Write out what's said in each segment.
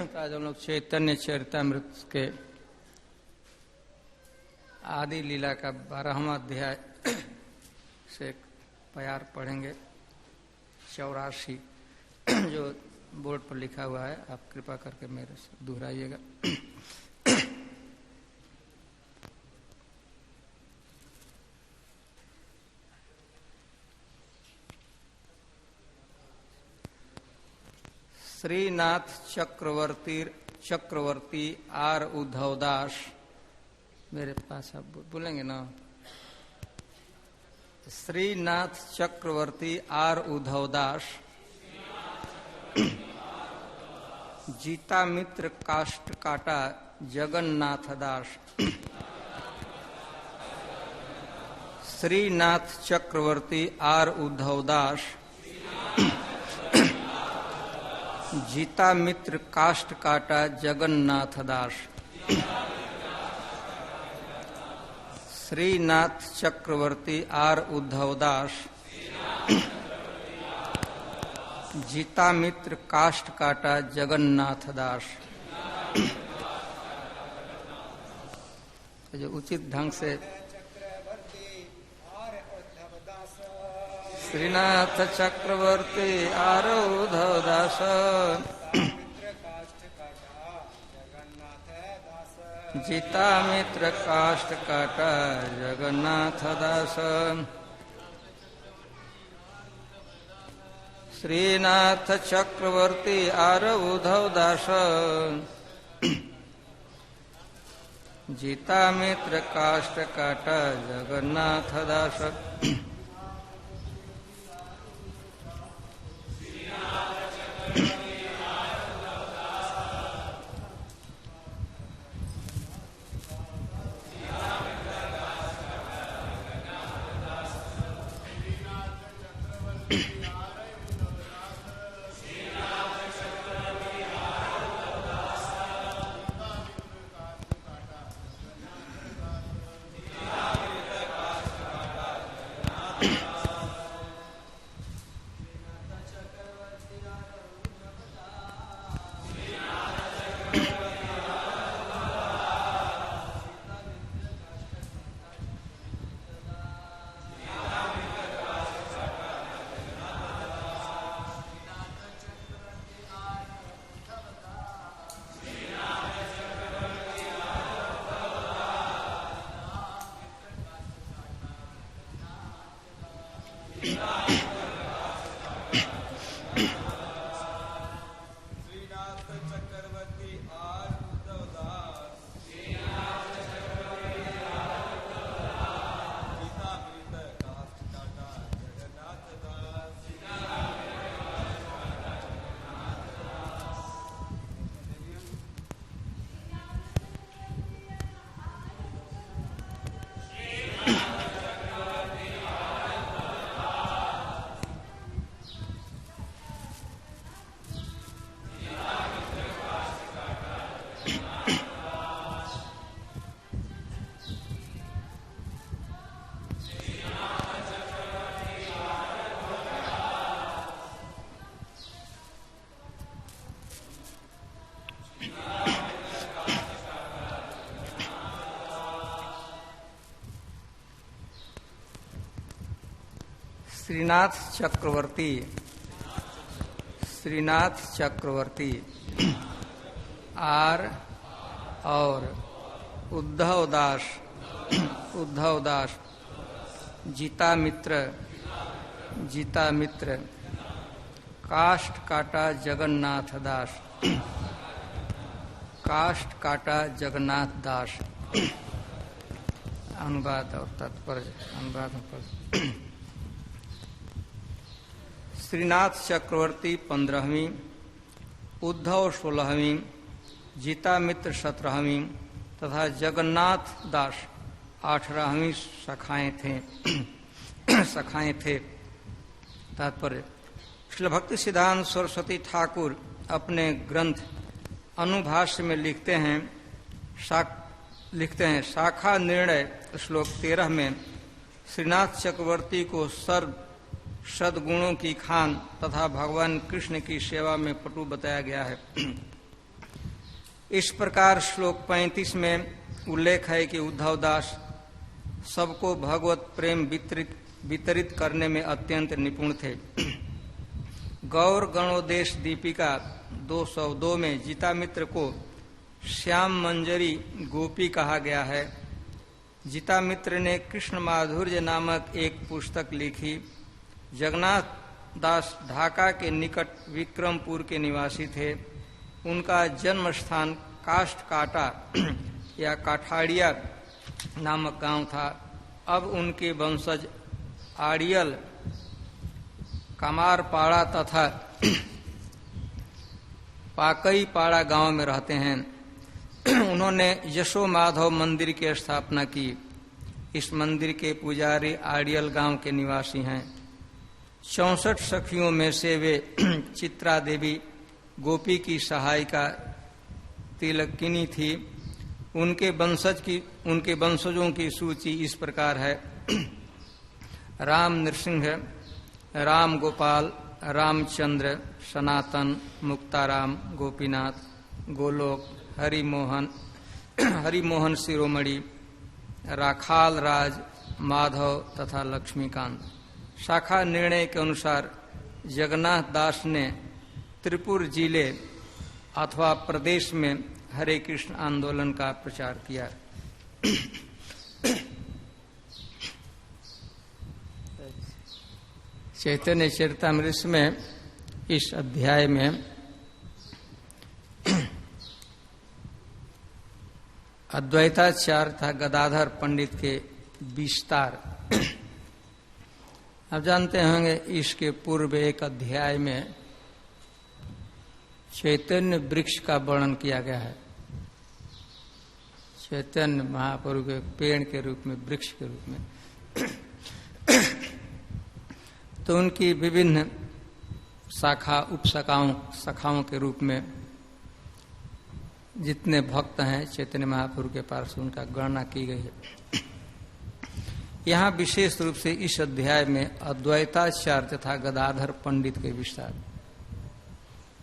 आज हम लोग चैतन्य चरितामृत के आदि लीला का 12वां अध्याय से प्यार पढ़ेंगे। 84 जो बोर्ड पर लिखा हुआ है, आप कृपा करके मेरे से दोहराइएगा। श्रीनाथ चक्रवर्ती आर उद्धवदास, मेरे पास आप बोलेंगे ना। श्रीनाथ चक्रवर्ती आर उद्धवदास, जीता मित्र काष्ट काटा जगन्नाथ दास। श्रीनाथ चक्रवर्ती आर उद्धवदास, जीता मित्र काष्ट काटा जगन्नाथ दास। श्रीनाथ चक्रवर्ती आर उद्धवदास, जीता मित्र काष्ट काटा जगन्नाथ दास। जो उचित ढंग से श्रीनाथ चक्रवर्ती आर उद्धवदास, जीता मित्र काष्ट काटा जगन्नाथ दास। श्रीनाथ चक्रवर्ती आर उद्धवदास, जीता मित्र काष्ट काटा जगन्नाथ दास। श्रीनाथ चक्रवर्ती आर और उद्धवदास, जीता मित्र काष्ट काटा जगन्नाथ दास। काष्ट काटा जगन्नाथ दास। अनुवाद और तात्पर्य। अनुवाद पर श्रीनाथ चक्रवर्ती 15वीं, उद्धव 16वीं, जीता मित्र 17वीं तथा जगन्नाथ दास 18वीं सखाएं थे। तात्पर्य। श्रील भक्ति सिद्धांत सरस्वती ठाकुर अपने ग्रंथ अनुभाष्य में लिखते हैं शाखा निर्णय श्लोक 13 में श्रीनाथ चक्रवर्ती को सद्गुणों की खान तथा भगवान कृष्ण की सेवा में पटु बताया गया है। इस प्रकार श्लोक 35 में उल्लेख है कि उद्धव दास सबको भगवत प्रेम वितरित करने में अत्यंत निपुण थे। गौर गणोदेश दीपिका 202 में जीतामित्र को श्याम मंजरी गोपी कहा गया है। जीतामित्र ने कृष्ण माधुर्य नामक एक पुस्तक लिखी। जगन्नाथ दास ढाका के निकट विक्रमपुर के निवासी थे। उनका जन्म स्थान काष्ठकाटा या काठाड़िया नामक गांव था। अब उनके वंशज आड़ियल, कामारपाड़ा तथा पाकईपाड़ा गांव में रहते हैं। उन्होंने यशो माधव मंदिर की स्थापना की। इस मंदिर के पुजारी आड़ियल गांव के निवासी हैं। 64 सखियों में से वे चित्रा देवी गोपी की सहायिका तिलकिनी थी। उनके वंशजों की सूची इस प्रकार है: राम नृसिंह, राम गोपाल, रामचंद्र, सनातन, मुक्ताराम, गोपीनाथ, गोलोक, हरिमोहन शिरोमणि, राखाल राज, माधव तथा लक्ष्मीकांत। शाखा निर्णय के अनुसार जगन्नाथ दास ने त्रिपुर जिले अथवा प्रदेश में हरे कृष्ण आंदोलन का प्रचार किया। चैतन्य चरितामृत में इस अध्याय में अद्वैताचार्य तथा गदाधर पंडित के विस्तार। आप जानते होंगे इसके पूर्व एक अध्याय में चैतन्य वृक्ष का वर्णन किया गया है। चैतन्य महाप्रभु के पेड़ के रूप में, वृक्ष के रूप में। तो उनकी विभिन्न शाखा शाखाओं के रूप में जितने भक्त हैं चैतन्य महाप्रभु के पास, उनका गणना की गई है। यहाँ विशेष रूप से इस अध्याय में अद्वैताचार्य तथा गदाधर पंडित के विस्तार।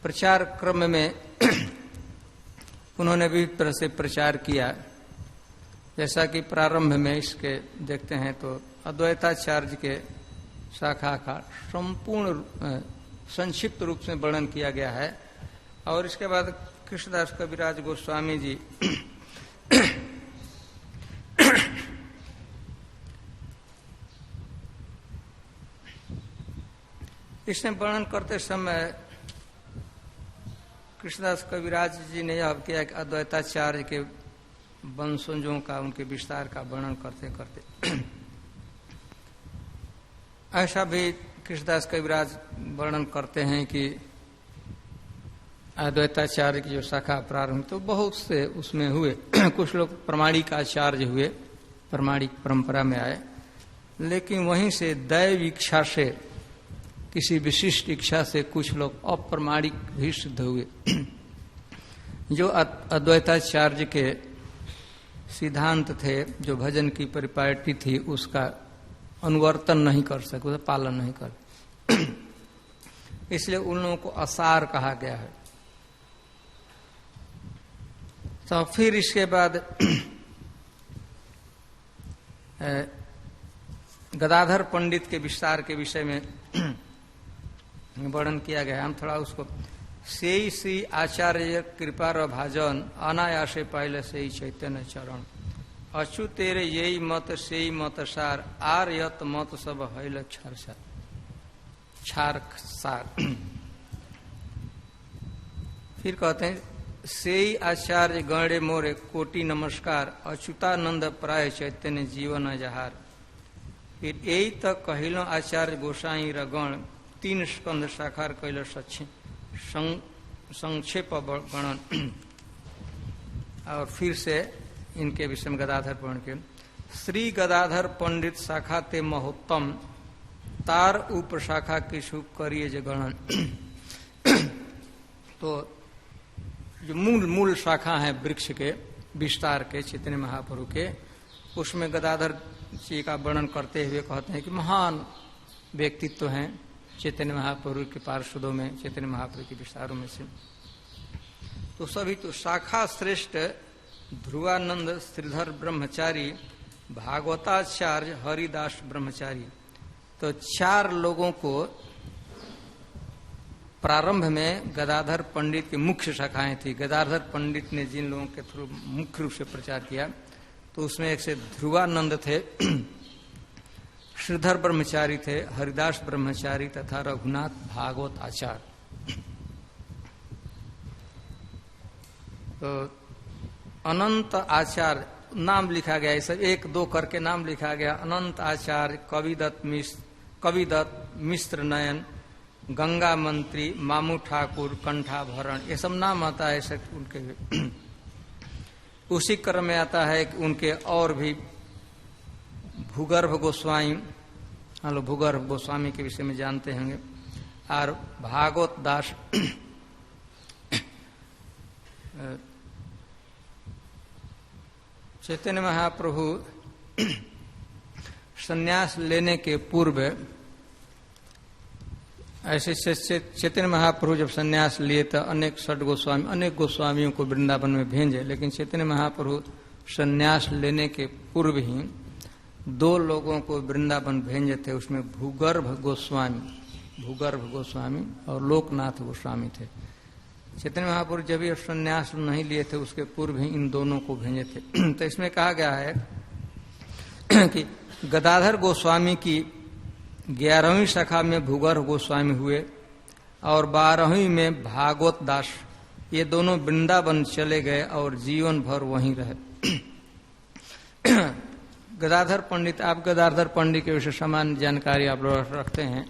प्रचार क्रम में उन्होंने विभिन्न तरह से प्रचार किया। जैसा कि प्रारंभ में इसके देखते हैं तो अद्वैताचार्य के शाखा का संपूर्ण संक्षिप्त रूप से वर्णन किया गया है। और इसके बाद कृष्णदास कविराज गोस्वामी जी इसने वर्णन करते समय कृष्णदास कविराज जी ने यह किया कि अद्वैताचार्य के वंशजों का, उनके विस्तार का वर्णन करते करते ऐसा भी कृष्णदास कविराज वर्णन करते हैं कि अद्वैताचार्य की जो शाखा प्रारंभ तो बहुत से उसमें हुए। कुछ लोग प्रमाणिक आचार्य हुए, प्रमाणिक परंपरा में आए, लेकिन वहीं से दैव इच्छा से, किसी विशिष्ट इच्छा से कुछ लोग अप्रमाणिक भी सिद्ध हुए, जो अद्वैताचार्य के सिद्धांत थे, जो भजन की परिपाटी थी, उसका अनुवर्तन नहीं कर सके, उसका पालन नहीं कर। इसलिए उन लोगों को असार कहा गया है। तो फिर इसके बाद गदाधर पंडित के विस्तार के विषय में वर्णन किया गया। हम थोड़ा उसको सेई श्री आचार्य कृपा र भाजन अनायासे पहले से ही चैतन्य चरण अचु तेरे यही मत सेई मत सार आर यत मत सब हैल छार सार। फिर कहते हैं सेई आचार्य गणे मोरे कोटि नमस्कार अच्युतानंद प्राय चैतन्य जीवन जहार। फिर यही तक कहिलो आचार्य गोसाई रगण 3 स्कंद साकार कैल संक्षेप वर्णन। और फिर से इनके विषय में गदाधर पंडित के श्री गदाधर पंडित शाखा ते महोत्तम तार उप शाखा किशु करिए जे गणन। तो जो मूल शाखा है वृक्ष के विस्तार के चैतन्य महाप्रभु के, उसमें गदाधर जी का वर्णन करते हुए कहते हैं कि महान व्यक्तित्व हैं चैतन्य महाप्रभु के पार्षदों में, चैतन्य महाप्रभु के विस्तारों में से। तो सभी तो शाखा श्रेष्ठ ध्रुवानंद श्रीधर ब्रह्मचारी भागवताचार्य हरिदास ब्रह्मचारी। तो 4 लोगों को प्रारंभ में गदाधर पंडित की मुख्य शाखाएं थी। गदाधर पंडित ने जिन लोगों के थ्रू मुख्य रूप से प्रचार किया तो उसमें एक से ध्रुवानंद थे, श्रीधर ब्रह्मचारी थे, हरिदास ब्रह्मचारी तथा रघुनाथ भागवत आचार्य। तो अनंत आचार्य नाम लिखा गया, इसे 1-2 करके नाम लिखा गया। अनंत आचार्य, कविदत्त मिश्र नयन, गंगा मंत्री, मामू ठाकुर, कंठाभरण, ये सब नाम आता है ऐसे उनके। उसी क्रम में आता है कि उनके और भी भूगर्भ गोस्वामी, हम लोग भूगर्भ गोस्वामी के विषय में जानते होंगे, और भागवत दास चैतन्य महाप्रभु संन्यास लेने के पूर्व, ऐसे चैतन्य महाप्रभु जब संन्यास लिए तो अनेक गोस्वामियों को वृंदावन में भेजे, लेकिन चैतन्य महाप्रभु संन्यास लेने के पूर्व ही 2 लोगों को वृंदावन भेजे थे। उसमें भूगर्भ गोस्वामी और लोकनाथ गोस्वामी थे। चैतन्य महाप्रभु जब ये संन्यास नहीं लिए थे उसके पूर्व ही इन दोनों को भेजे थे। तो इसमें कहा गया है कि गदाधर गोस्वामी की 11वीं शाखा में भूगर्भ गोस्वामी हुए और 12वीं में भागवत दास, ये दोनों वृंदावन चले गए और जीवन भर वहीं रहे। गदाधर पंडित, आप गदाधर पंडित के विषय सामान्य जानकारी आप लोग रखते हैं।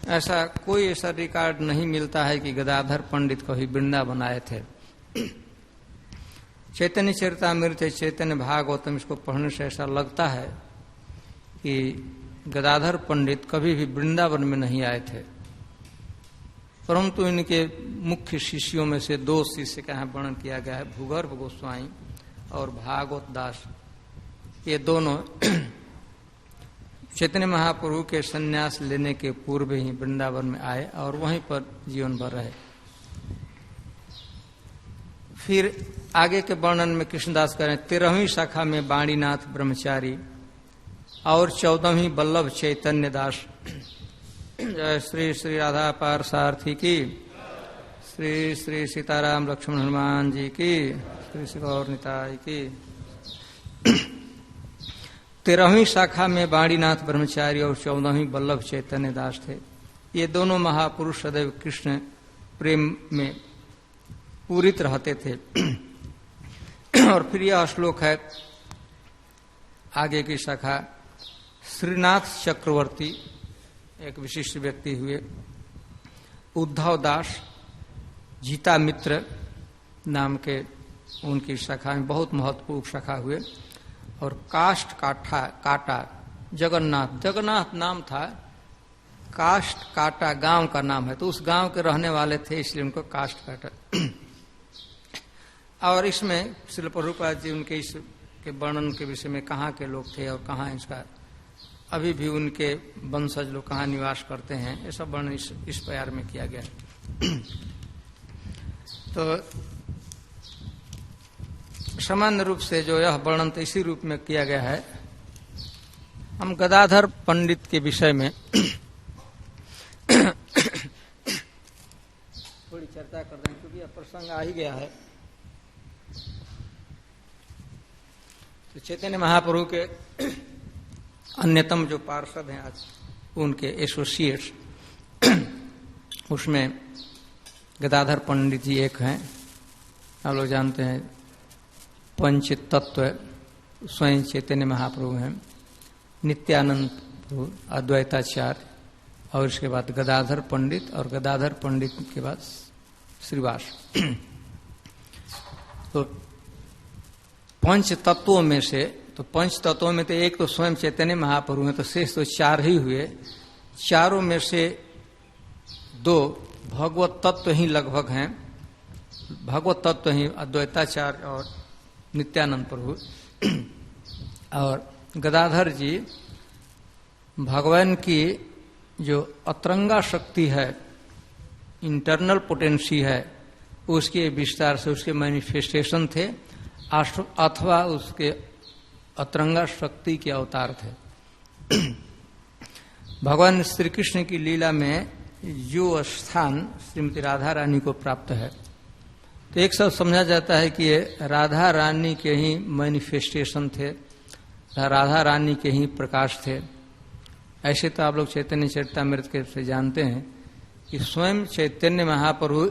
ऐसा कोई ऐसा रिकॉर्ड नहीं मिलता है कि गदाधर पंडित कभी वृंदावन आए थे। चैतन्य चरितामृत, चैतन्य भागवतम, इसको पढ़ने से ऐसा लगता है कि गदाधर पंडित कभी भी वृंदावन में नहीं आए थे, परंतु इनके मुख्य शिष्यों में से 2 शिष्य का यहाँ वर्णन किया गया है, भूगर्भ गोस्वामी और भागवत दास। ये दोनों चैतन्य महाप्रभु के संन्यास लेने के पूर्व ही वृंदावन में आए और वहीं पर जीवन भर रहे। फिर आगे के वर्णन में कृष्णदास करें, 13वीं शाखा में वाणीनाथ ब्रह्मचारी और 14वीं वल्लभ चैतन्य दास। जय श्री श्री राधा पारसार्थी की, श्री श्री सीताराम लक्ष्मण हनुमान जी की, श्री श्री गौर निताई की। 13वीं शाखा में वाणीनाथ ब्रह्मचारी और 14वीं वल्लभ चैतन्य दास थे। ये दोनों महापुरुष सदैव कृष्ण प्रेम में पूरित रहते थे। और फिर यह श्लोक है, आगे की शाखा, श्रीनाथ चक्रवर्ती एक विशिष्ट व्यक्ति हुए, उद्धव दास, जीता मित्र नाम के उनकी शाखा में बहुत महत्वपूर्ण शाखा हुए, और काष्ठ काटा जगन्नाथ नाम था, काष्ठ काटा गांव का नाम है, तो उस गांव के रहने वाले थे इसलिए उनको काष्ठ काटा। और इसमें श्रील प्रभुपाद जी उनके इस के वर्णन के विषय में कहाँ के लोग थे और कहाँ इसका अभी भी उनके वंशज लोग कहाँ निवास करते हैं, ये सब वर्णन इस प्यार में किया गया। तो सामान्य रूप से जो यह वर्णन तो इसी रूप में किया गया है। हम गदाधर पंडित के विषय में थोड़ी चर्चा कर रहे हैं क्योंकि यह प्रसंग आ ही गया है। तो चैतन्य महाप्रभु के अन्यतम जो पार्षद हैं आज, उनके एसोसिएट्स, उसमें गदाधर पंडित जी एक हैं। आप लोग जानते हैं पंच तत्व स्वयं चैतन्य महाप्रभु हैं, नित्यानंद प्रभु, अद्वैताचार्य, और इसके बाद गदाधर पंडित, और गदाधर पंडित के बाद श्रीवास। तो पंच तत्वों में से, तो पंच तत्वों में तो एक तो स्वयं चैतन्य महाप्रभु हैं, तो शेष तो 4 ही हुए। 4 में से 2 भगवत तत्व ही लगभग हैं, भगवत तत्व ही अद्वैताचार्य और नित्यानंद प्रभु। और गदाधर जी भगवान की जो अतरंगा शक्ति है, इंटरनल पोटेंसी है, उसके विस्तार से उसके मैनिफेस्टेशन थे, अथवा उसके अतरंगा शक्ति के अवतार थे। भगवान श्री कृष्ण की लीला में जो स्थान श्रीमती राधा रानी को प्राप्त है, तो एक सब समझा जाता है कि ये राधा रानी के ही मैनिफेस्टेशन थे, राधा रानी के ही प्रकाश थे। ऐसे तो आप लोग चैतन्य चरितामृत के से जानते हैं कि स्वयं चैतन्य महाप्रभु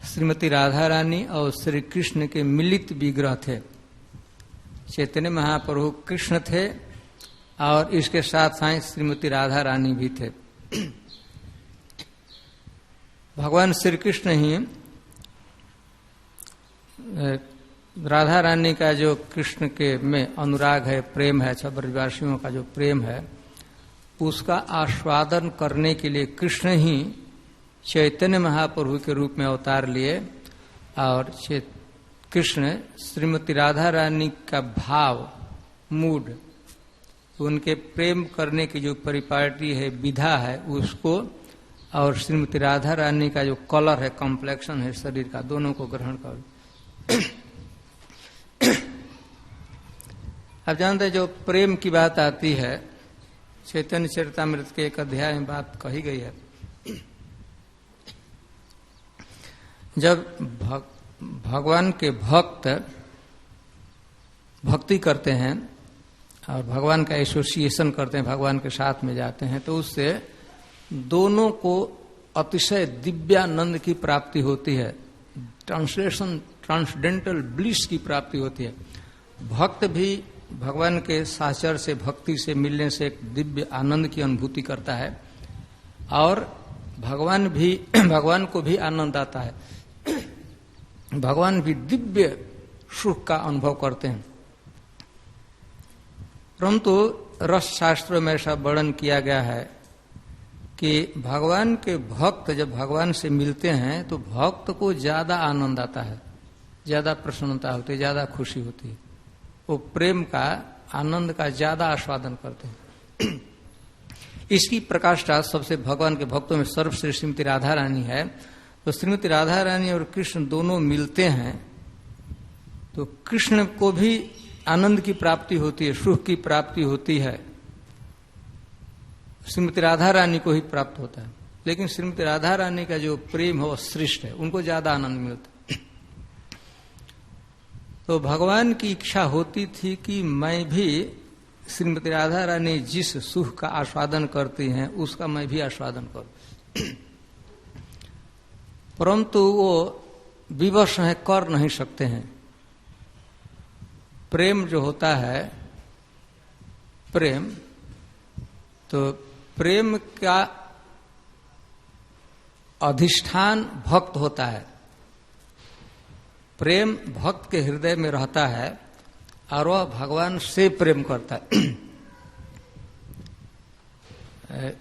श्रीमती राधा रानी और श्री कृष्ण के मिलित विग्रह थे। चैतन्य महाप्रभु कृष्ण थे और इसके साथ साथ श्रीमती राधा रानी भी थे। भगवान श्री कृष्ण ही राधा रानी का जो कृष्ण के में अनुराग है, प्रेम है, सब ब्रजवासियों का जो प्रेम है, उसका आस्वादन करने के लिए कृष्ण ही चैतन्य महाप्रभु के रूप में अवतार लिए और कृष्ण श्रीमती राधा रानी का भाव, मूड, उनके प्रेम करने की जो परिपाटी है, विधा है, उसको और श्रीमती राधा रानी का जो कलर है, कॉम्प्लेक्शन है शरीर का, दोनों को ग्रहण कर। आप जानते हैं जो प्रेम की बात आती है, चैतन्य चरितामृत के एक अध्याय में बात कही गई है। जब भगवान के भक्त भक्ति करते हैं और भगवान का एसोसिएशन करते हैं, भगवान के साथ में जाते हैं, तो उससे दोनों को अतिशय दिव्यानंद की प्राप्ति होती है, ट्रांसडेंटल ब्लिस की प्राप्ति होती है। भक्त भी भगवान के साचर से, भक्ति से मिलने से एक दिव्य आनंद की अनुभूति करता है और भगवान को भी आनंद आता है, भगवान भी दिव्य सुख का अनुभव करते हैं। परंतु रस शास्त्र में ऐसा वर्णन किया गया है कि भगवान के भक्त जब भगवान से मिलते हैं तो भक्त को ज्यादा आनंद आता है, ज्यादा प्रसन्नता होती है, ज्यादा खुशी होती है, वो प्रेम का, आनंद का ज्यादा आस्वादन करते हैं। इसकी प्रकाष्ठा सबसे भगवान के भक्तों में सर्वश्रेष्ठ श्रीमती राधा रानी है। तो श्रीमती राधा रानी और कृष्ण दोनों मिलते हैं तो कृष्ण को भी आनंद की प्राप्ति होती है, सुख की प्राप्ति होती है, श्रीमती राधा रानी को ही प्राप्त होता है। लेकिन श्रीमती राधा रानी का जो प्रेम है वो श्रेष्ठ है, उनको ज्यादा आनंद मिलता है। तो भगवान की इच्छा होती थी कि मैं भी श्रीमती राधा रानी जिस सुख का आस्वादन करती हैं उसका मैं भी आस्वादन करूं, परंतु वो विवश है, कर नहीं सकते हैं। प्रेम जो होता है, प्रेम, तो प्रेम का अधिष्ठान भक्त होता है। प्रेम भक्त के हृदय में रहता है और वह भगवान से प्रेम करता है।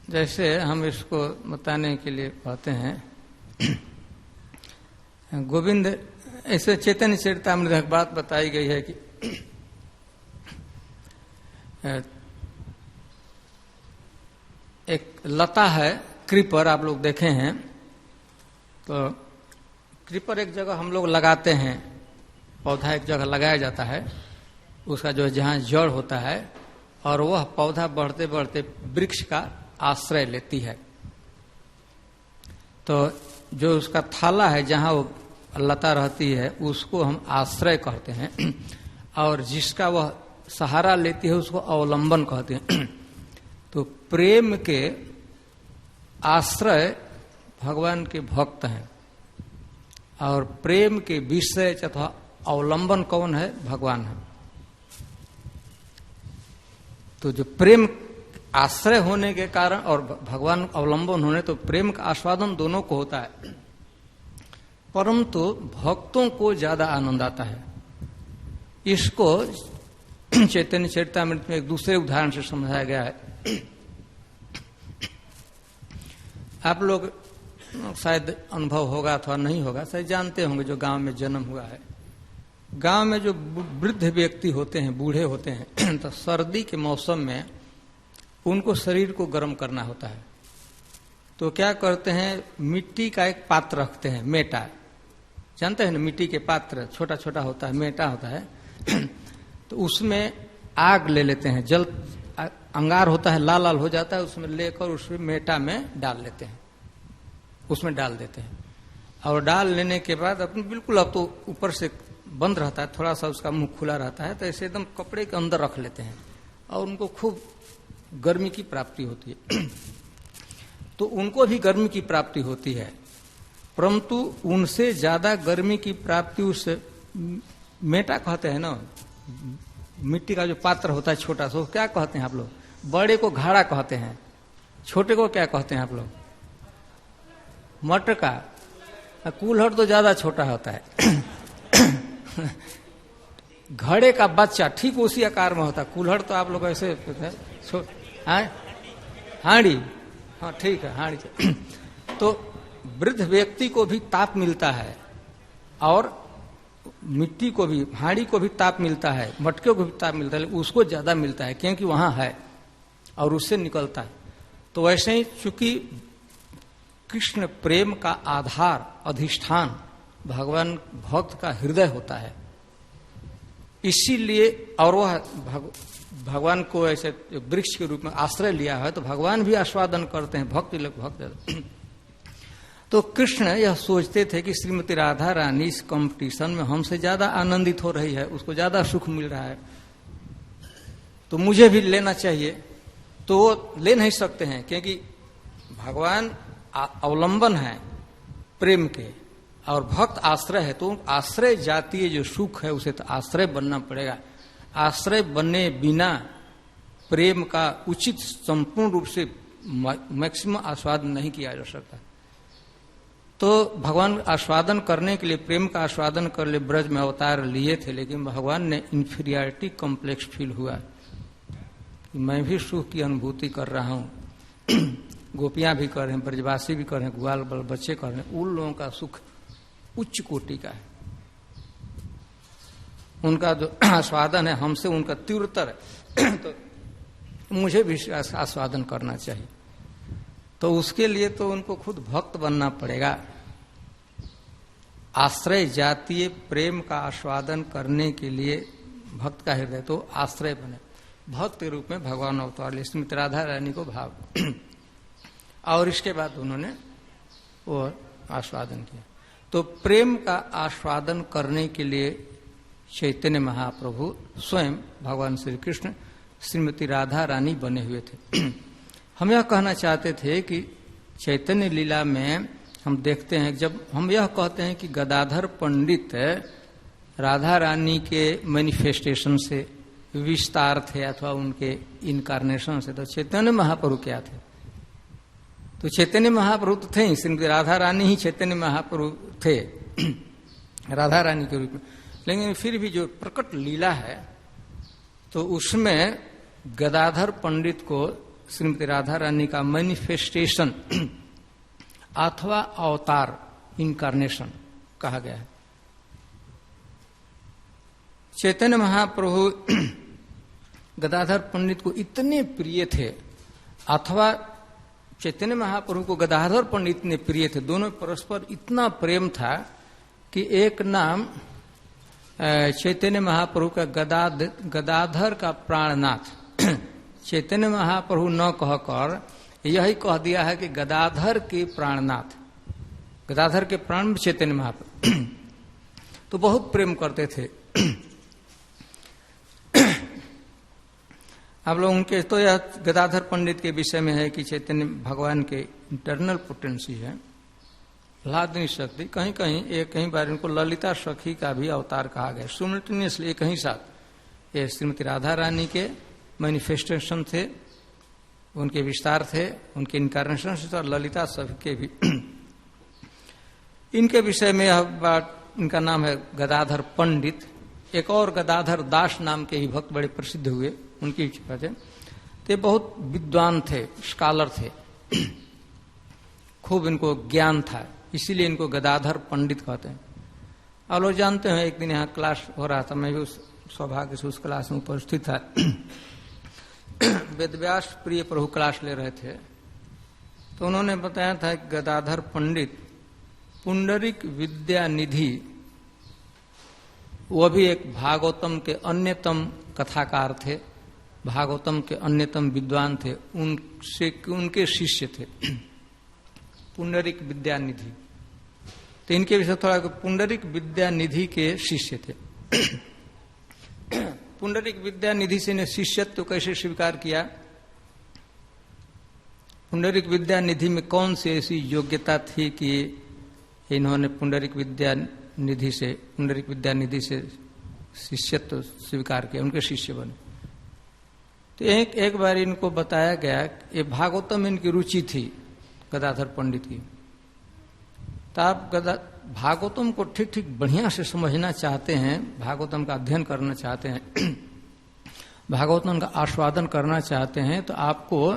जैसे हम इसको बताने के लिए कहते हैं, गोविंद, ऐसे चैतन्य चरितामृत में बात बताई गई है कि एक लता है, क्रीपर, आप लोग देखे हैं, तो क्रीपर एक जगह हम लोग लगाते हैं, पौधा एक जगह लगाया जाता है, उसका जो जहाँ जड़ होता है, और वह पौधा बढ़ते बढ़ते वृक्ष का आश्रय लेती है। तो जो उसका थाला है जहाँ वो लता रहती है उसको हम आश्रय कहते हैं, और जिसका वह सहारा लेती है उसको अवलंबन कहते हैं। तो प्रेम के आश्रय भगवान के भक्त हैं और प्रेम के विषय तथा अवलंबन कौन है? भगवान है। तो जो प्रेम आश्रय होने के कारण और भगवान अवलंबन होने, तो प्रेम का आस्वादन दोनों को होता है, परंतु भक्तों को ज्यादा आनंद आता है। इसको चैतन्य चरितामृत में एक दूसरे उदाहरण से समझाया गया है। आप लोग शायद अनुभव होगा अथवा नहीं होगा, शायद जानते होंगे, जो गांव में जन्म हुआ है, गांव में जो वृद्ध व्यक्ति होते हैं, बूढ़े होते हैं, तो सर्दी के मौसम में उनको शरीर को गर्म करना होता है। तो क्या करते हैं, मिट्टी का एक पात्र रखते हैं, मेटा, जानते हैं ना, मिट्टी के पात्र छोटा छोटा होता है, मेटा होता है। तो उसमें आग ले लेते हैं, जल अंगार होता है, लाल लाल हो जाता है, उसमें लेकर उसमें मेटा में डाल लेते हैं, उसमें डाल देते हैं। और डाल लेने के बाद अपने बिल्कुल, अब तो ऊपर से बंद रहता है, थोड़ा सा उसका मुंह खुला रहता है, तो ऐसे एकदम कपड़े के अंदर रख लेते हैं और उनको खूब गर्मी की प्राप्ति होती है। तो उनको भी गर्मी की प्राप्ति होती है, परंतु उनसे ज्यादा गर्मी की प्राप्ति उस मेटा कहते हैं ना, मिट्टी का जो पात्र होता है छोटा सा, क्या कहते हैं आप लोग? बड़े को घड़ा कहते हैं, छोटे को क्या कहते हैं आप लोग? मटका। कुल्हड़ तो ज्यादा छोटा होता है। घड़े का बच्चा ठीक उसी आकार में होता है। कुल्हड़ तो आप लोग ऐसे हांडी, हाँ ठीक है, हांडी। तो वृद्ध व्यक्ति को भी ताप मिलता है और मिट्टी को भी, हांडी को भी ताप मिलता है, मटके को भी ताप मिलता है, लेकिन उसको ज्यादा मिलता है क्योंकि वहां है और उससे निकलता है। तो वैसे ही चूंकि कृष्ण प्रेम का आधार, अधिष्ठान भगवान भक्त का हृदय होता है, इसीलिए, और वह भगवान को ऐसे वृक्ष के रूप में आश्रय लिया है, तो भगवान भी आस्वादन करते हैं, भक्त लोग भक्त। तो कृष्ण यह सोचते थे कि श्रीमती राधा रानी इस कंपटीशन में हमसे ज्यादा आनंदित हो रही है, उसको ज्यादा सुख मिल रहा है, तो मुझे भी लेना चाहिए। तो वो ले नहीं सकते हैं क्योंकि भगवान अवलंबन है प्रेम के और भक्त आश्रय है, तो आश्रय जातीय जो सुख है उसे तो आश्रय बनना पड़ेगा। आश्रय बनने बिना प्रेम का उचित संपूर्ण रूप से मैक्सिमम आस्वादन नहीं किया जा सकता। तो भगवान आस्वादन करने के लिए, प्रेम का आस्वादन कर लिए ब्रज में अवतार लिए थे, लेकिन भगवान ने इंफीरियरिटी कॉम्प्लेक्स फील हुआ कि मैं भी सुख की अनुभूति कर रहा हूं, गोपियां भी कर रहे हैं, ब्रजवासी भी कर रहे हैं, ग्वाल बल बच्चे कर रहे हैं, उन लोगों का सुख उच्च कोटि का है, उनका जो आस्वादन है हमसे उनका तीव्रतर है, तो मुझे भी आस्वादन करना चाहिए। तो उसके लिए तो उनको खुद भक्त बनना पड़ेगा। आश्रय जातीय प्रेम का आस्वादन करने के लिए भक्त का हृदय तो आश्रय बने, भक्त के रूप में भगवान अवतार लिए, श्रीमती राधा रानी को भाव। और इसके बाद उन्होंने वो आस्वादन किया। तो प्रेम का आस्वादन करने के लिए चैतन्य महाप्रभु स्वयं भगवान श्री कृष्ण श्रीमती राधा रानी बने हुए थे। हम यह कहना चाहते थे कि चैतन्य लीला में हम देखते हैं, जब हम यह कहते हैं कि गदाधर पंडित राधा रानी के मैनिफेस्टेशन से विस्तार थे अथवा उनके इनकारनेशन से, तो चैतन्य महाप्रभु क्या थे? तो चैतन्य महाप्रभु तो थे ही, श्रीमती राधा रानी ही चैतन्य महाप्रभु थे राधा रानी के रूप में, लेकिन फिर भी जो प्रकट लीला है तो उसमें गदाधर पंडित को श्रीमती राधा रानी का मैनिफेस्टेशन अथवा अवतार, इनकारनेशन कहा गया है। चैतन्य महाप्रभु गदाधर पंडित को इतने प्रिय थे, अथवा चैतन्य महाप्रभु को गदाधर पंडित इतने प्रिय थे, दोनों परस्पर इतना प्रेम था कि एक नाम चैतन्य महाप्रभु का गदाधर का प्राणनाथ चैतन्य महाप्रभु न कहकर यही कह दिया है कि गदाधर के प्राणनाथ, गदाधर के प्राण में चैतन्य महाप्रभु तो बहुत प्रेम करते थे। आप लोग उनके, तो यह गदाधर पंडित के विषय में है कि चैतन्य भगवान के इंटरनल पोटेंसी है, लादनी शक्ति। कहीं कहीं एक कहीं बार इनको ललिता सखी का भी अवतार कहा गया, सिमल्टेनियसली एक ही साथ। ये श्रीमती राधा रानी के मैनिफेस्टेशन थे, उनके विस्तार थे, उनके इनकारनेशन से, और ललिता सखी के भी। इनके विषय में यह बात, इनका नाम है गदाधर पंडित। एक और गदाधर दास नाम के ही भक्त बड़े प्रसिद्ध हुए, उनकी थे। ते बहुत विद्वान थे, स्कॉलर थे, खूब इनको ज्ञान था, इसीलिए इनको गदाधर पंडित कहते हैं। और लोग जानते हैं, एक दिन यहाँ क्लास हो रहा था, मैं भी उस सौभाग्य से उस क्लास में उपस्थित था। वेदव्यास प्रिय प्रभु क्लास ले रहे थे, तो उन्होंने बताया था कि गदाधर पंडित पुंडरीक विद्यानिधि, वह भी एक भागवतम के अन्यतम कथाकार थे, भागवतम के अन्यतम विद्वान थे, उनके शिष्य थे पुंडरीक विद्यानिधि। तो इनके विषय थोड़ा, पुंडरीक विद्यानिधि के शिष्य थे। पुंडरीक विद्यानिधि से ने शिष्यत्व कैसे स्वीकार किया? पुंडरीक विद्यानिधि में कौन सी ऐसी योग्यता थी कि इन्होंने पुंडरीक विद्यानिधि से शिष्यत्व स्वीकार किया, उनके शिष्य बने? तो एक बार इनको बताया गया, ये भागवतम इनकी रुचि थी गदाधर पंडित की। तो आप भागवतम को ठीक ठीक बढ़िया से समझना चाहते हैं, भागवतम का अध्ययन करना चाहते हैं, भागवतम का आस्वादन करना चाहते हैं, तो आपको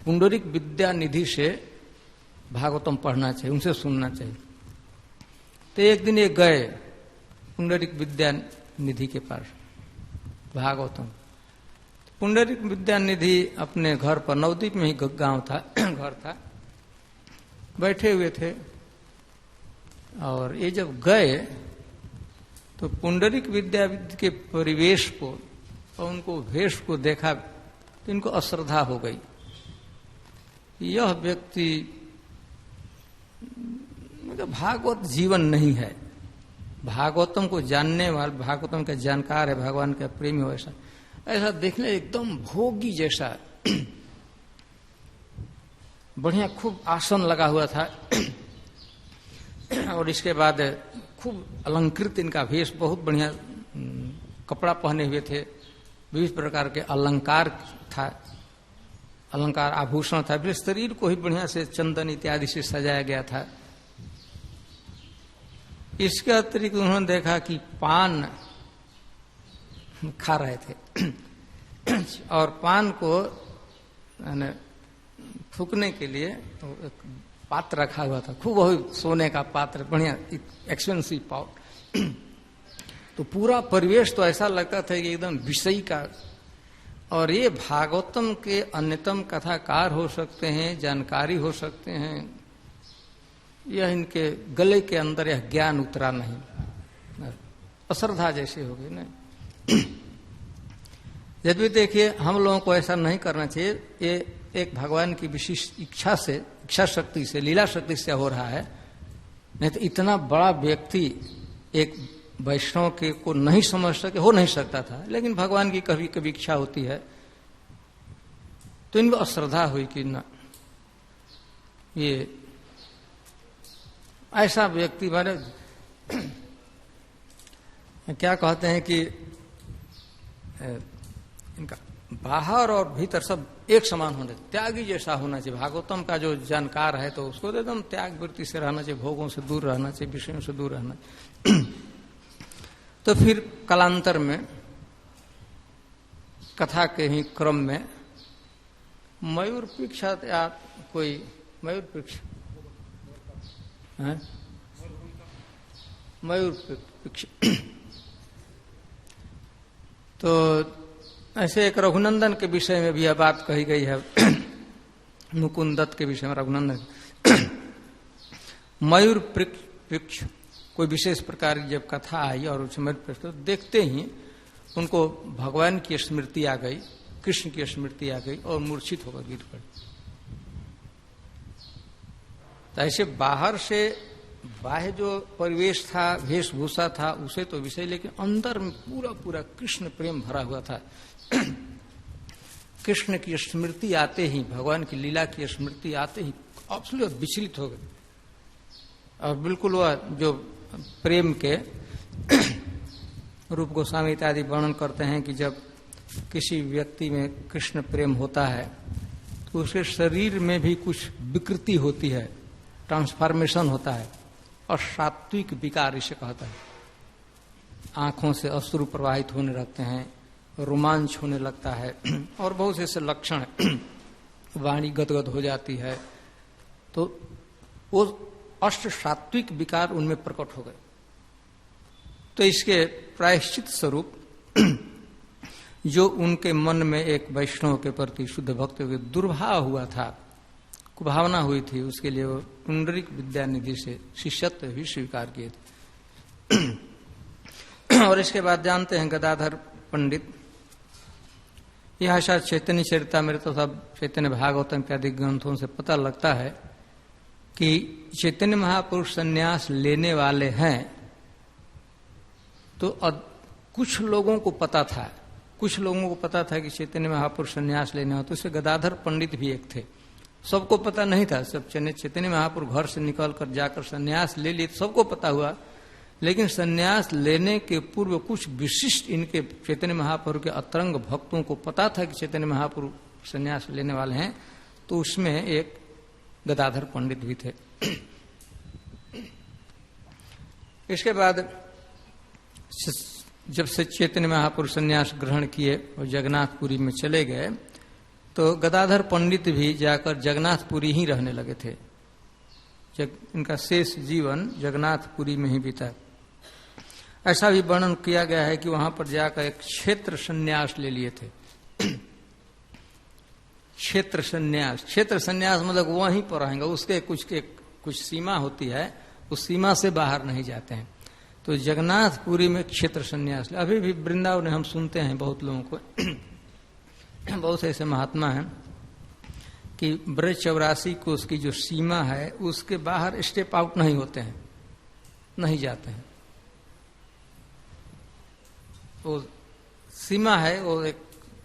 पुंडरीक विद्यानिधि से भागवतम पढ़ना चाहिए, उनसे सुनना चाहिए। तो एक दिन ये गए पुंडरीक विद्यानिधि के पास भागवतम। पुंडरीक विद्यानिधि अपने घर पर, नवद्वीप में ही गांव था, घर था, बैठे हुए थे। और ये जब गए तो पुंडरीक विद्यानिधि के परिवेश को और उनको वेश को देखा तो इनको अश्रद्धा हो गई। यह व्यक्ति मतलब भागवत जीवन नहीं है, भागवतम को जानने वाला, भागवतम का जानकार है, भगवान का प्रेमी हो, ऐसा देखने एकदम भोगी जैसा, बढ़िया खूब आसन लगा हुआ था और इसके बाद खूब अलंकृत इनका वेश, बहुत बढ़िया कपड़ा पहने हुए थे, विविध प्रकार के अलंकार था, अलंकार आभूषण था, फिर शरीर को ही बढ़िया से चंदन इत्यादि से सजाया गया था। इसके अतिरिक्त उन्होंने देखा कि पान खा रहे थे और पान को फूकने के लिए एक पात्र रखा हुआ था, खूब वही सोने का पात्र, बढ़िया एक्सपेंसिव पाउडर। तो पूरा परिवेश तो ऐसा लगता था कि एकदम विषयी का। और ये भागवतम के अन्यतम कथाकार हो सकते हैं, जानकारी हो सकते हैं, यह इनके गले के अंदर यह ज्ञान उतरा नहीं, अश्रद्धा जैसे हो गई ना। यदि देखिए हम लोगों को ऐसा नहीं करना चाहिए, ये एक भगवान की विशिष्ट इच्छा से, इच्छा शक्ति से, लीला शक्ति से हो रहा है, नहीं तो इतना बड़ा व्यक्ति एक वैष्णव के को नहीं समझ सके, हो नहीं सकता था। लेकिन भगवान की कभी कभी इच्छा होती है, तो इनको अश्रद्धा हुई कि ना, ये ऐसा व्यक्ति माने क्या कहते हैं कि इनका बाहर और भीतर सब एक समान होना चाहिए, त्यागी जैसा होना चाहिए। भागवतम का जो जानकार है तो उसको एकदम त्याग वृत्ति से रहना चाहिए, भोगों से दूर रहना चाहिए, विषयों से दूर रहना चाहिए। तो फिर कालांतर में कथा के ही क्रम में मयूर पृक्ष या कोई मयूर पृक्ष, मयूर पृक्ष, तो ऐसे एक रघुनंदन के विषय में भी यह बात कही गई है, मुकुंद दत्त के विषय में रघुनंदन। मयूर पृक्ष कोई विशेष प्रकार की जब कथा आई और उसमें तो देखते ही उनको भगवान की स्मृति आ गई, कृष्ण की स्मृति आ गई और मूर्छित होकर गिर पड़े। तो ऐसे बाहर से बाह्य जो परिवेश था, वेशभूषा था, उसे तो विषय, लेकिन अंदर में पूरा पूरा कृष्ण प्रेम भरा हुआ था। कृष्ण की स्मृति आते ही, भगवान की लीला की स्मृति आते ही एब्सोल्यूट विचलित हो गए और बिल्कुल वह जो प्रेम के रूप गोस्वामी इत्यादि वर्णन करते हैं कि जब किसी व्यक्ति में कृष्ण प्रेम होता है तो उसके शरीर में भी कुछ विकृति होती है, ट्रांसफॉर्मेशन होता है, और सात्विक विकार इसे कहता है। आंखों से अश्रु प्रवाहित होने लगते हैं, रोमांच होने लगता है और बहुत से ऐसे लक्षण, वाणी गदगद हो जाती है। तो वो अष्ट सात्विक विकार उनमें प्रकट हो गए। तो इसके प्रायश्चित स्वरूप जो उनके मन में एक वैष्णव के प्रति, शुद्ध भक्त के दुर्भाव हुआ था, कुभावना हुई थी, उसके लिए वो पुंडरीक विद्यानिधि से शिष्यत्व भी स्वीकार किए थे। और इसके बाद जानते हैं गदाधर पंडित, यह शायद चैतन्य चरितामृत तो सब चैतन्य भागवतम इत्यादि ग्रंथों से पता लगता है कि चैतन्य महापुरुष संन्यास लेने वाले हैं। तो कुछ लोगों को पता था, कि चैतन्य महापुरुष संन्यास लेने हो, तो इससे गदाधर पंडित भी एक थे। सबको पता नहीं था, सब चैतन्य महापुरुष घर से निकलकर जाकर संन्यास ले लिए, सबको पता हुआ। लेकिन संन्यास लेने के पूर्व कुछ विशिष्ट इनके चैतन्य महापुरुष के अतरंग भक्तों को पता था कि चैतन्य महापुरुष संन्यास लेने वाले हैं, तो उसमें एक गदाधर पंडित भी थे। इसके बाद जब से चैतन्य महापुरुष संन्यास ग्रहण किए और जगन्नाथपुरी में चले गए, तो गदाधर पंडित भी जाकर जगन्नाथपुरी ही रहने लगे थे। इनका शेष जीवन जगन्नाथपुरी में ही बीता। ऐसा भी वर्णन किया गया है कि वहां पर जाकर एक क्षेत्र संन्यास ले लिए थे। क्षेत्र संन्यास मतलब वहीं पर रहेंगे, उसके कुछ सीमा होती है, उस सीमा से बाहर नहीं जाते हैं। तो जगन्नाथपुरी में क्षेत्र संन्यास, अभी भी वृंदावन हम सुनते हैं बहुत लोगों को, बहुत ऐसे महात्मा हैं कि ब्रज 84 को उसकी जो सीमा है उसके बाहर स्टेप आउट नहीं होते हैं, नहीं जाते हैं। वो सीमा है, वो एक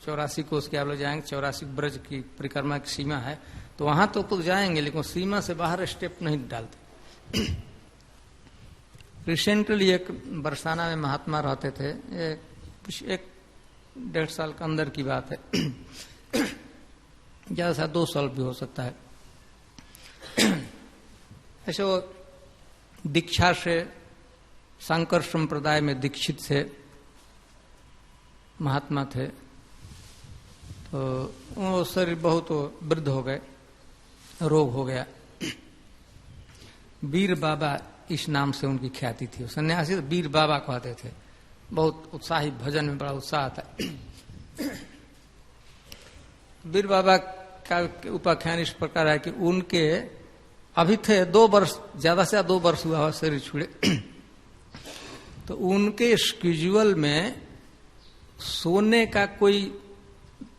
84 को उसके आप लोग जाएंगे, 84 ब्रज की परिक्रमा की सीमा है, तो वहां तो जाएंगे, लेकिन सीमा से बाहर स्टेप नहीं डालते। रिसेंटली एक बरसाना में महात्मा रहते थे, एक 1.5 साल के अंदर की बात है, ज्यादा से 2 साल भी हो सकता है। ऐसे वो दीक्षा से शंकर संप्रदाय में दीक्षित से महात्मा थे। तो वो शरीर बहुत वृद्ध हो गए, रोग हो गया। वीर बाबा इस नाम से उनकी ख्याति थी। सन्यासी तो वीर बाबा कहते थे, बहुत उत्साही, भजन में बड़ा उत्साह था। वीर बाबा का उपाख्यान इस प्रकार है कि उनके अभी थे 2 वर्ष, ज्यादा से 2 वर्ष हुआ शरीर छुड़े। तो उनके स्केड्यूल में सोने का कोई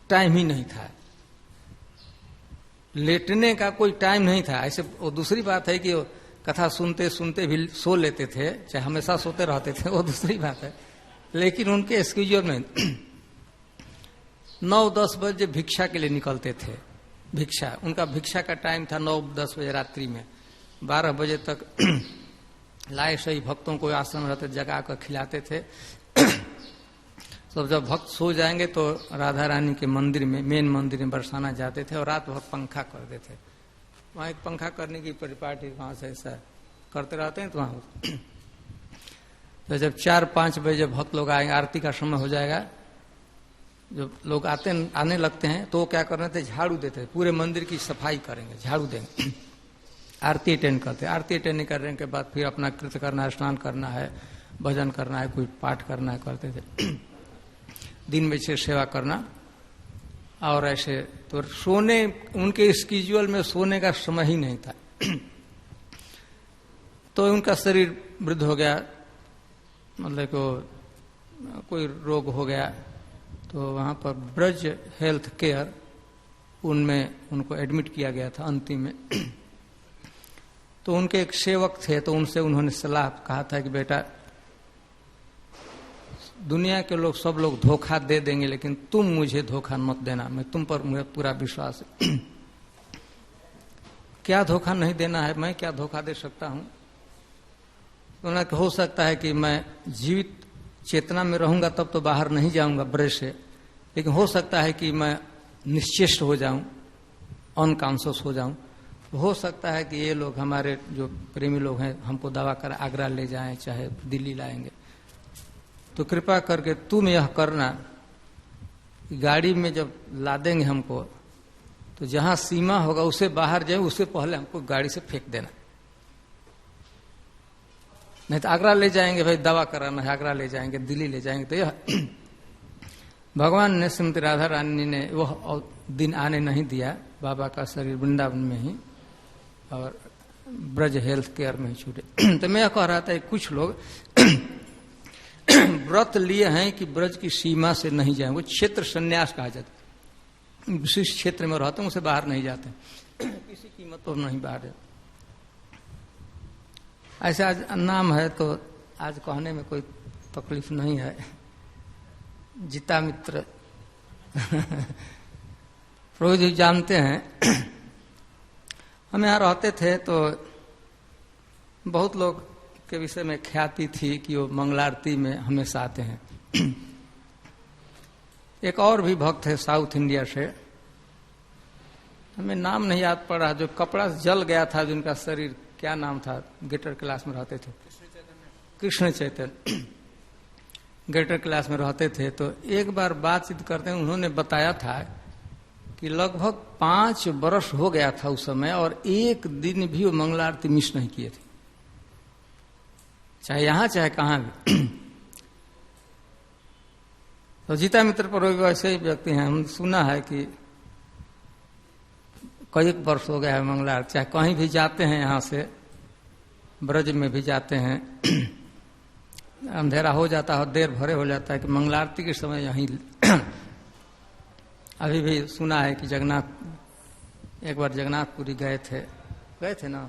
टाइम ही नहीं था, लेटने का कोई टाइम नहीं था। ऐसे वो दूसरी बात है कि कथा सुनते सुनते भी सो लेते थे, चाहे हमेशा सोते रहते थे, वो दूसरी बात है। लेकिन उनके स्केड्यूल में 9-10 बजे भिक्षा के लिए निकलते थे। भिक्षा, उनका भिक्षा का टाइम था 9-10 बजे रात्रि में। 12 बजे तक लाए सही भक्तों को आश्रम रहते जगा कर खिलाते थे। तो जब भक्त सो जाएंगे तो राधा रानी के मंदिर में, मेन मंदिर में बरसाना जाते थे और रात भर पंखा करते थे। वहां एक पंखा करने की परिपाटी वहां से ऐसा करते रहते हैं। तो वहां तो जब 4-5 बजे जब भक्त लोग आएंगे, आरती का समय हो जाएगा, जब लोग आने लगते हैं तो क्या करने थे, झाड़ू देते, पूरे मंदिर की सफाई करेंगे, झाड़ू देंगे, आरती अटेंड करते। आरती अटेंड करने के बाद फिर अपना कृत्य करना है, स्नान करना है, भजन करना है, कोई पाठ करना है, करते थे। दिन में से सेवा करना। और ऐसे तो सोने, उनके स्केड्यूल में सोने का समय ही नहीं था। तो उनका शरीर वृद्ध हो गया, मतलब को कोई रोग हो गया। तो वहां पर ब्रज हेल्थ केयर, उनमें उनको एडमिट किया गया था अंतिम में। तो उनके एक सेवक थे, तो उनसे उन्होंने सलाह कहा था कि बेटा, दुनिया के लोग सब लोग धोखा दे देंगे, लेकिन तुम मुझे धोखा मत देना, मैं तुम पर मुझे पूरा विश्वास है। क्या धोखा नहीं देना है, मैं क्या धोखा दे सकता हूं। उन्होंने हो सकता है कि मैं जीवित चेतना में रहूंगा तब तो बाहर नहीं जाऊंगा ब्रज से, लेकिन हो सकता है कि मैं निश्चेष्ट हो जाऊं, अनकॉन्शियस हो जाऊं। हो सकता है कि ये लोग, हमारे जो प्रेमी लोग हैं, हमको दवा कर आगरा ले जाएं, चाहे दिल्ली लाएंगे। तो कृपा करके तुम यह करना, गाड़ी में जब ला देंगे हमको, तो जहां सीमा होगा उससे बाहर जाए, उससे पहले हमको गाड़ी से फेंक देना। नहीं तो आगरा ले जाएंगे, भाई दवा कराना है, आगरा ले जाएंगे, दिल्ली ले जाएंगे। तो यह भगवान ने, श्रीमती राधा रानी ने वह दिन आने नहीं दिया, बाबा का शरीर वृंदावन में ही और ब्रज हेल्थ केयर में ही छूटे। तो मैं कह रहा था कुछ लोग व्रत लिए हैं कि ब्रज की सीमा से नहीं जाए, वो क्षेत्र संन्यास कहा जाता है। विशिष्ट क्षेत्र में रहते हैं, उसे बाहर नहीं जाते, किसी कीमत पर नहीं बाहर जाते। ऐसा आज नाम है तो आज कहने में कोई तकलीफ नहीं है। जीता मित्र रोज ही जानते हैं। हम यहाँ रहते थे तो बहुत लोग के विषय में ख्याति थी कि वो मंगलारती में हमेशा आते हैं। एक और भी भक्त है साउथ इंडिया से, हमें नाम नहीं याद पड़ रहा, जो कपड़ा जल गया था, जिनका शरीर क्या नाम था, ग्रेटर क्लास में रहते थे, कृष्ण चैतन्य ग्रेटर क्लास में रहते थे। तो एक बार बातचीत करते हैं, उन्होंने बताया था कि लगभग 5 वर्ष हो गया था उस समय और एक दिन भी वो मंगला आरती मिस नहीं किए थे, चाहे यहां चाहे कहां भी। तो जीता मित्र पर वैसे ही व्यक्ति हैं, हम सुना है कि कई वर्ष हो गया है मंगला आरती, चाहे कहीं भी जाते हैं, यहां से ब्रज में भी जाते हैं, अंधेरा हो जाता है, देर भरे हो जाता है कि मंगला आरती के समय यहीं अभी भी सुना है कि जगन्नाथ एक बार जगन्नाथपुरी गए थे ना,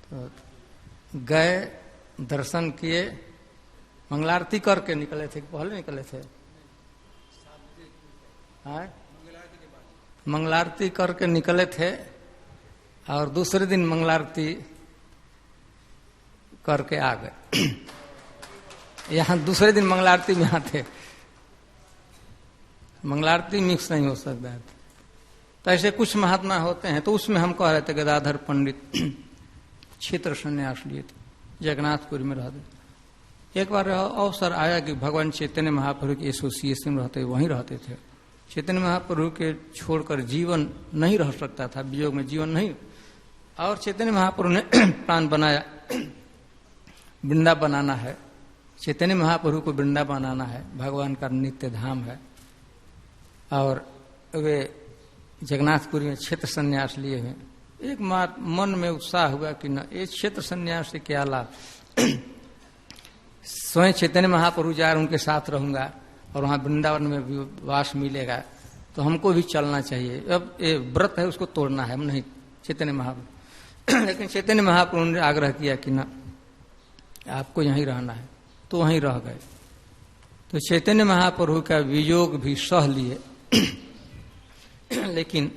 तो गए, दर्शन किए, मंगलारती करके निकले थे, पहले निकले थे, मंगलारती करके निकले थे और दूसरे दिन मंगलारती करके आ गए। यहाँ दूसरे दिन मंगलारती में यहाँ थे, मंगलारती मिक्स नहीं हो सकता है। तो ऐसे कुछ महात्मा होते हैं। तो उसमें हम कह रहे थे गदाधर पंडित क्षेत्र संन्यास लिए थे, जगन्नाथपुरी में रहते। एक बार अवसर आया कि भगवान चैतन्य महाप्रभु के एसोसिएशन में रहते, वहीं रहते थे। चैतन्य महाप्रभु के छोड़कर जीवन नहीं रह सकता था, वियोग में जीवन नहीं। और चैतन्य महाप्रभु ने प्लान बनाया, वृंदा बनाना है, चैतन्य महाप्रभु को वृंदा बनाना है, भगवान का नित्य धाम है। और वे जगन्नाथपुरी में क्षेत्र संन्यास लिए हुए। एक मन में उत्साह हुआ कि न, ये क्षेत्र संन्यास से क्या लाभ, स्वयं चैतन्य महाप्रभु जा रहे, उनके साथ रहूंगा और वहां वृंदावन में भी वास मिलेगा, तो हमको भी चलना चाहिए। अब ये व्रत है, उसको तोड़ना है, हम नहीं, चैतन्य महाप्रभु। लेकिन चैतन्य महाप्रभु ने आग्रह किया कि ना, आपको यहीं रहना है, तो वहीं रह गए। तो चैतन्य महाप्रभु का वियोग भी सह लिए, लेकिन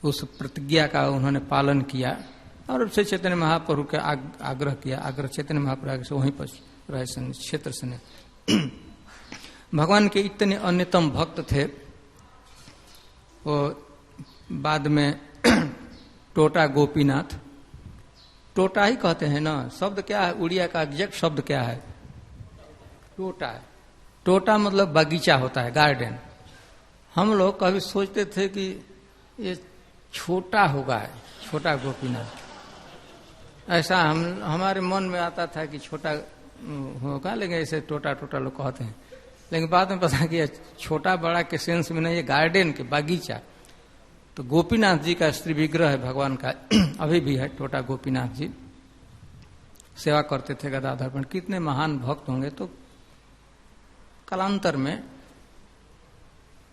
उस प्रतिज्ञा का उन्होंने पालन किया और उससे चैतन्य महाप्रभु का आग्रह किया, आग्रह चैतन्य महाप्रभु से वहीं पर रहे क्षेत्र से। भगवान के इतने अन्यतम भक्त थे। वो बाद में टोटा गोपीनाथ, टोटा ही कहते हैं ना, शब्द क्या है, उड़िया का एग्जैक्ट शब्द क्या है, टोटा है। टोटा मतलब बगीचा होता है, गार्डन। हम लोग कभी सोचते थे कि ये छोटा होगा, छोटा गोपीनाथ, ऐसा हमारे मन में आता था कि छोटा होगा, लेकिन ऐसे टोटा टोटा लोग कहते हैं। लेकिन बाद में पता कि छोटा बड़ा के सेंस में नहीं, ये गार्डन के बगीचा। तो गोपीनाथ जी का स्त्री विग्रह है भगवान का, अभी भी है टोटा गोपीनाथ जी, सेवा करते थे गदाधर पर। कितने महान भक्त होंगे। तो कालांतर में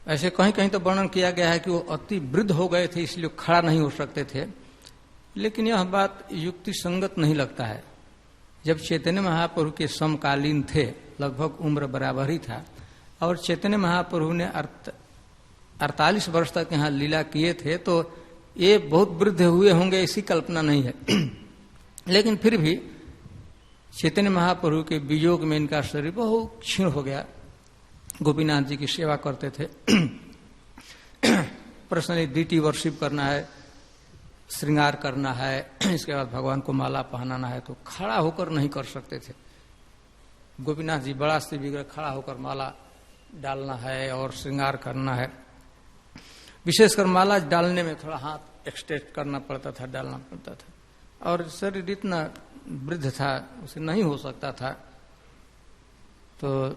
ऐसे कहीं कहीं तो वर्णन किया गया है कि वो अति वृद्ध हो गए थे, इसलिए खड़ा नहीं हो सकते थे। लेकिन यह बात युक्ति संगत नहीं लगता है। जब चैतन्य महाप्रभु के समकालीन थे, लगभग उम्र बराबर ही था, और चैतन्य महाप्रभु ने 48 वर्ष तक यहाँ लीला किए थे, तो ये बहुत वृद्ध हुए होंगे ऐसी कल्पना नहीं है। लेकिन फिर भी चैतन्य महाप्रभु के वियोग में इनका शरीर बहुत क्षीण हो गया। गोपीनाथ जी की सेवा करते थे, पर्सनली डीटी वर्शिप करना है, श्रृंगार करना है, इसके बाद भगवान को माला पहनाना है, तो खड़ा होकर नहीं कर सकते थे। गोपीनाथ जी बड़ा स्त्री विग्रह, खड़ा होकर माला डालना है और श्रृंगार करना है। विशेषकर माला डालने में थोड़ा हाथ एक्सटेंड करना पड़ता था, डालना पड़ता था, और शरीर इतना वृद्ध था, उसे नहीं हो सकता था। तो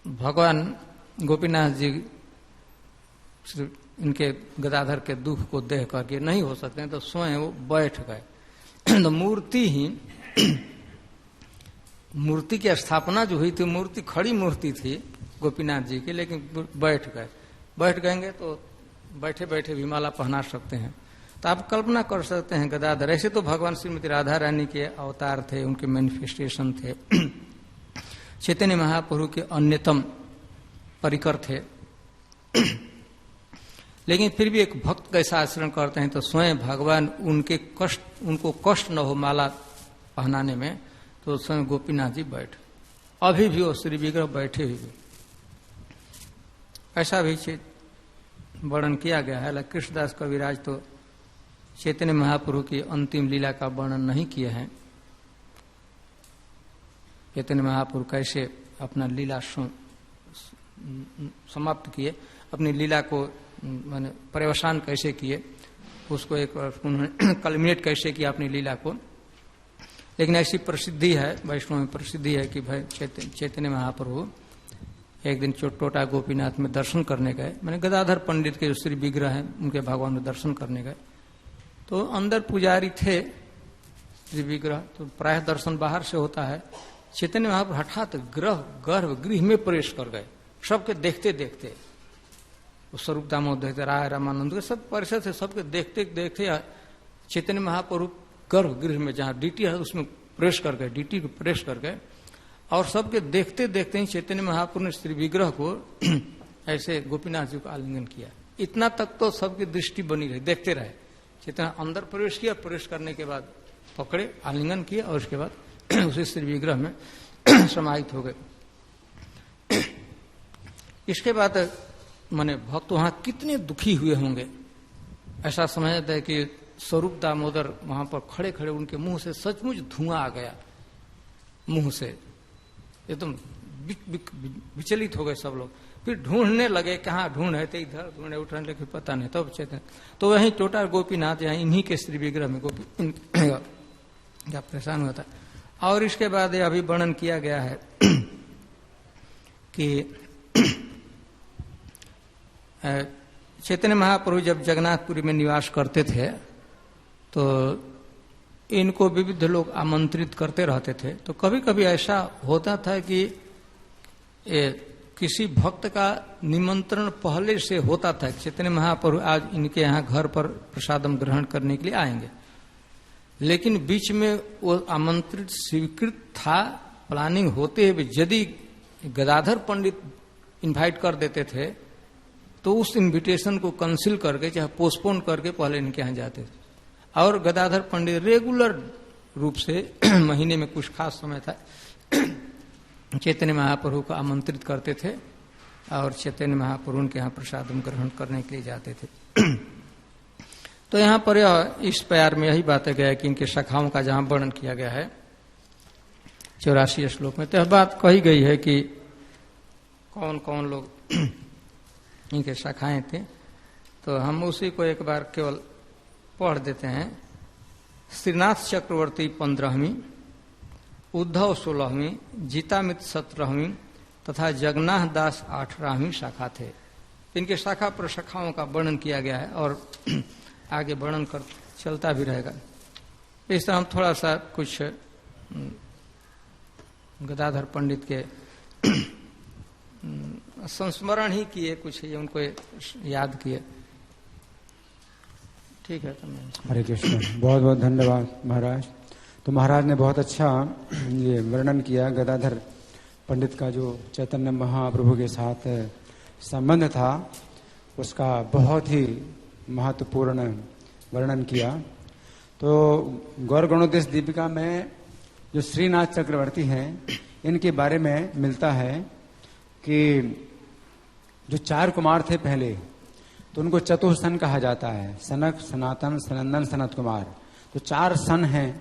भगवान गोपीनाथ जी इनके गदाधर के दुख को देख करके नहीं हो सकते हैं, तो स्वयं वो बैठ गए। तो मूर्ति की स्थापना जो हुई थी, मूर्ति खड़ी मूर्ति थी गोपीनाथ जी की, लेकिन बैठ गएंगे तो बैठे बैठे भी माला पहना सकते हैं। तो आप कल्पना कर सकते हैं गदाधर, ऐसे तो भगवान श्रीमती राधा रानी के अवतार थे, उनके मैनिफेस्टेशन थे, चैतन्य महाप्रभु के अन्यतम परिकर थे, लेकिन फिर भी एक भक्त कैसा आचरण करते हैं, तो स्वयं भगवान उनको कष्ट न हो माला पहनाने में, तो स्वयं गोपीनाथ जी बैठ, अभी भी वो श्री विग्रह बैठे हुए, ऐसा भी वर्णन किया गया है। कृष्णदास कविराज तो चैतन्य महाप्रभु की अंतिम लीला का वर्णन नहीं किए हैं, चैतन्य महाप्रभु कैसे अपना लीला समाप्त किए, अपनी लीला को माने पर्यवसान कैसे किए, उसको एक उन्होंने कल्मिनेट कैसे किया अपनी लीला को। लेकिन ऐसी प्रसिद्धि है, वैष्णव में प्रसिद्धि है कि भाई चैतन्य महाप्रभु एक दिन टोटा गोपीनाथ में दर्शन करने गए, मैंने गदाधर पंडित के जो श्री विग्रह हैं उनके भगवान में दर्शन करने गए, तो अंदर पुजारी थे श्री विग्रह, तो प्रायः दर्शन बाहर से होता है। चैतन्य महाप्रभु हठात गर्भगृह में प्रवेश कर गए, सबके देखते देखते, स्वरूप दामोदर देखते, राय रामानंद के सब परिषद से सबके देखते देखते चैतन्य महाप्रभु गर्भगृह में जहाँ डीटी है उसमें प्रवेश कर गए, डीटी को प्रवेश कर गए, और सबके देखते देखते ही चैतन्य महाप्रभु ने श्री विग्रह को ऐसे गोपीनाथ जी को आलिंगन किया। इतना तक तो सबकी दृष्टि बनी रही, देखते रहे। चैतन्य अंदर प्रवेश किया, प्रवेश करने के बाद पकड़े, आलिंगन किया, और उसके बाद उसी श्री विग्रह में समाहित हो गए। इसके बाद माने भक्त वहां कितने दुखी हुए होंगे, ऐसा समझते हैं कि स्वरूप दामोदर वहां पर खड़े खड़े उनके मुंह से सचमुच धुआं आ गया, मुंह से एकदम विचलित हो गए सब लोग। फिर ढूंढने लगे, कहाँ ढूंढे थे, इधर ढूंढे उठने लगे, पता नहीं, तब चेतन तो वहीं टोटा गोपीनाथ यहाँ इन्हीं के श्री विग्रह में गोपी परेशान हुआ था। और इसके बाद ये अभी वर्णन किया गया है कि चैतन्य महाप्रभु जब जगन्नाथपुरी में निवास करते थे तो इनको विविध लोग आमंत्रित करते रहते थे। तो कभी कभी ऐसा होता था कि किसी भक्त का निमंत्रण पहले से होता था, चैतन्य महाप्रभु आज इनके यहाँ घर पर प्रसादम ग्रहण करने के लिए आएंगे, लेकिन बीच में वो आमंत्रित स्वीकृत था, प्लानिंग होते हुए यदि गदाधर पंडित इनवाइट कर देते थे तो उस इनविटेशन को कैंसिल करके चाहे पोस्टपोन करके पहले इनके यहाँ जाते थे। और गदाधर पंडित रेगुलर रूप से महीने में कुछ खास समय था चैतन्य महाप्रभु को आमंत्रित करते थे और चैतन्य महाप्रभु उनके यहाँ प्रसादम ग्रहण करने के लिए जाते थे। तो यहाँ पर इस प्यार में यही बात गया कि इनके शाखाओं का जहाँ वर्णन किया गया है 84 श्लोक में, तो यह बात कही गई है कि कौन कौन लोग इनके शाखाएं थे। तो हम उसी को एक बार केवल पढ़ देते हैं। श्रीनाथ चक्रवर्ती 15वीं, उद्धव 16वीं, जीतामित 17वीं तथा जगन्नाथ दास 18वीं शाखा थे। इनके शाखा प्रशाखाओं का वर्णन किया गया है और आगे वर्णन कर चलता भी रहेगा। इस तरह हम थोड़ा सा कुछ गदाधर पंडित के संस्मरण ही किए, कुछ ये उनको याद किए। ठीक है। हरे कृष्ण, बहुत बहुत धन्यवाद महाराज। तो महाराज ने बहुत अच्छा ये वर्णन किया गदाधर पंडित का जो चैतन्य महाप्रभु के साथ संबंध था, उसका बहुत ही महत्वपूर्ण वर्णन किया। तो गौर गणोदेश दीपिका में जो श्रीनाथ चक्रवर्ती हैं, इनके बारे में मिलता है कि जो 4 कुमार थे पहले, तो उनको चतुर्सन कहा जाता है, सनक, सनातन, सनंदन, सनत कुमार। तो 4 सन हैं।